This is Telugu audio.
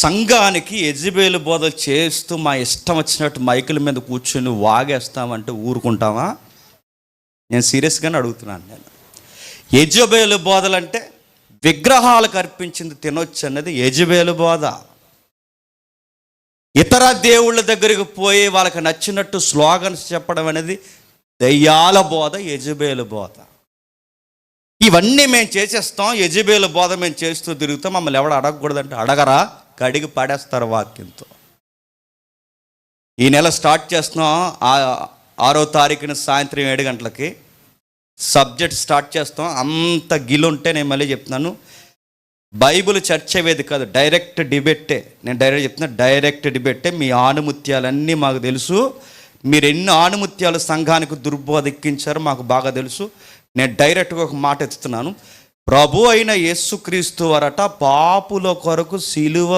సంఘానికి యెజబెలు బోధలు చేస్తూ మా ఇష్టం వచ్చినట్టు మైకుల మీద కూర్చొని వాగేస్తామంటే ఊరుకుంటామా? నేను సీరియస్గానే అడుగుతున్నాను. నేను యెజబెలు బోధలు అంటే విగ్రహాలకు అర్పించింది తినొచ్చు అన్నది యెజబెలు బోధ. ఇతర దేవుళ్ళ దగ్గరికి పోయి వాళ్ళకి నచ్చినట్టు స్లోగన్స్ చెప్పడం అనేది దయ్యాల బోధ, యెజబెలు బోధ. ఇవన్నీ మేము చేసేస్తాం, యెజబెలు బోధ మేము చేస్తూ తిరుగుతాం. మమ్మల్ని ఎవడు అడగకూడదంటే అడగరా, కడిగి పడేస్తారు వాక్యంతో. ఈ నెల స్టార్ట్ చేస్తున్నాం 6వ తారీఖున సాయంత్రం 7 గంటలకి సబ్జెక్ట్ స్టార్ట్ చేస్తాం. అంత గిలుంటే నేను మళ్ళీ చెప్తున్నాను, బైబిల్ చర్చ వేది కాదు, డైరెక్ట్ డిబేటే. నేను డైరెక్ట్ చెప్తున్నా, డైరెక్ట్ డిబేటే. మీ ఆణిముత్యాలన్నీ మాకు తెలుసు. మీరు ఎన్ని ఆణిముత్యాలు సంఘానికి దుర్బోధెక్కించారో మాకు బాగా తెలుసు. నేను డైరెక్ట్గా ఒక మాట ఎత్తుతున్నాను. ప్రభు అయిన యేసుక్రీస్తు వారట పాపుల కొరకు సిలువ